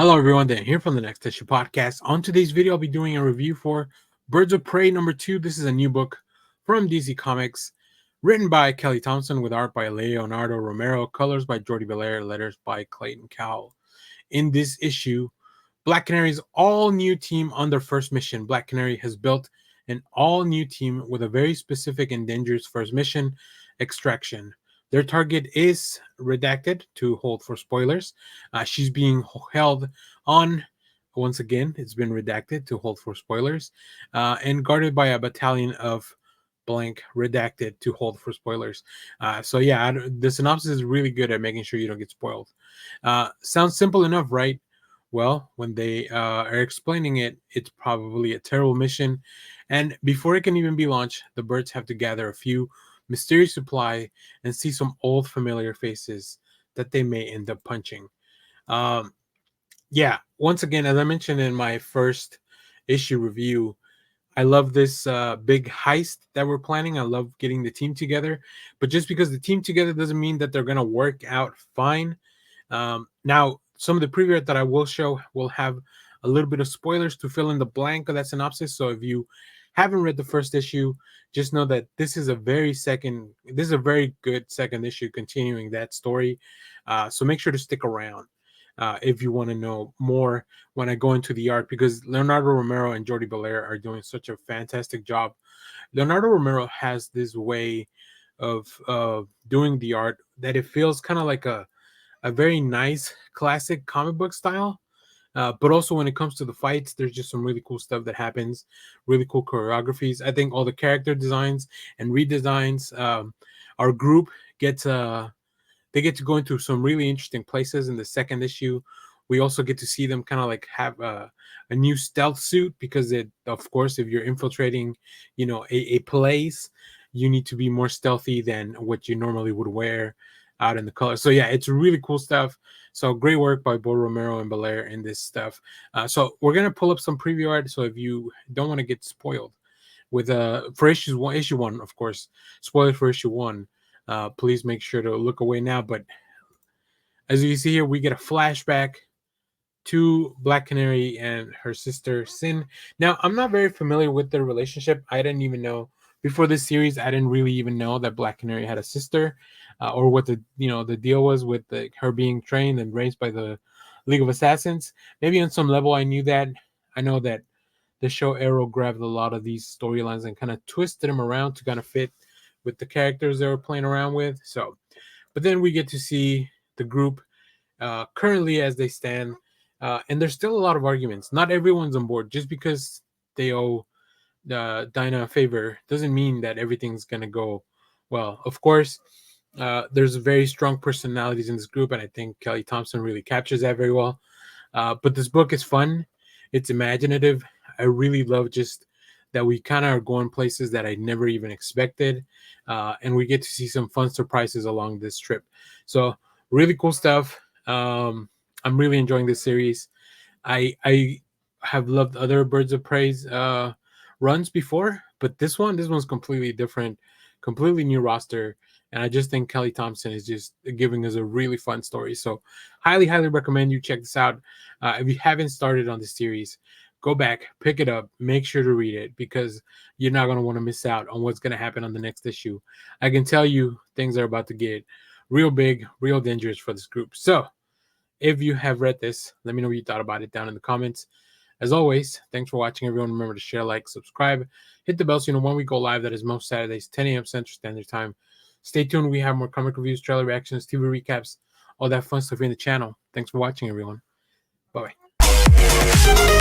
Hello, everyone. Dan here from the Next Issue Podcast. On today's video, I'll be doing a review for Birds of Prey #2. This is a new book from DC Comics, written by Thompson with art by Leonardo, Romero, colors by Jordie, Bellaire, letters by Clayton, Cowles. In this issue, Black Canary's all-new team on their first mission. Black Canary has built an all-new team with a very specific and dangerous first mission, extraction. Their target is redacted to hold for spoilers. She's being held on, once again, it's been redacted to hold for spoilers, and guarded by a battalion of blank redacted to hold for spoilers. So yeah, the synopsis is really good at making sure you don't get spoiled. Sounds simple enough, right? Well, when they are explaining it, it's probably a terrible mission. And before it can even be launched, the birds have to gather a few mysterious supply and see some old familiar faces that they may end up punching. Yeah, once again, as I mentioned in my first issue review, I love this big heist that we're planning. I love getting the team together, but just because the team together doesn't mean that they're going to work out fine. Now, some of the preview art that I will show will have a little bit of spoilers to fill in the blank of that synopsis. So if you haven't read the first issue, just know that this is a very good second issue continuing that story. So make sure to stick around if you want to know more when I go into the art, because Leonardo Romero and Jordie Bellaire are doing such a fantastic job. Leonardo Romero has this way of doing the art that it feels kind of like a very nice classic comic book style. But also when it comes to the fights, there's just some really cool stuff that happens, really cool choreographies. I think all the character designs and redesigns, our group gets they get to go into some really interesting places in the second issue. We also get to see them kind of like have a new stealth suit, because of course, if you're infiltrating, a place, you need to be more stealthy than what you normally would wear out in the color. So yeah, it's really cool stuff. So great work by both Romero and Bellaire in this stuff. So we're gonna pull up some preview art. So if you don't want to get spoiled with for issue one, of course, spoiler for issue one, please make sure to look away now. But as you see here, we get a flashback to Black Canary and her sister Sin. Now, I'm not very familiar with their relationship. I didn't even know before this series. I didn't really even know that Black Canary had a sister, or what the deal was with her being trained and raised by the League of Assassins. Maybe on some level I knew that. I know that the show Arrow grabbed a lot of these storylines and kind of twisted them around to kind of fit with the characters they were playing around with. So, but then we get to see the group currently as they stand. And there's still a lot of arguments. Not everyone's on board. Just because they owe Dinah a favor doesn't mean that everything's going to go well. Of course, there's very strong personalities in this group, and I think Thompson really captures that very well. But this book is fun. It's imaginative. I really love just that we kind of are going places that I never even expected. And we get to see some fun surprises along this trip. So really cool stuff. I'm really enjoying this series. I have loved other Birds of Prey's runs before, but this one's completely different, completely new roster, and I just think Thompson is just giving us a really fun story. So highly recommend you check this out. If you haven't started on this series, go back, pick it up, make sure to read it, because you're not going to want to miss out on what's going to happen on the next issue. I can tell you things are about to get real big, real dangerous for this group. So if you have read this, let me know what you thought about it down in the comments. As always, thanks for watching, everyone. Remember to share, like, subscribe, hit the bell so you know when we go live. That is most Saturdays, 10 a.m. Central Standard Time. Stay tuned. We have more comic reviews, trailer reactions, TV recaps, all that fun stuff in the channel. Thanks for watching, everyone. Bye-bye.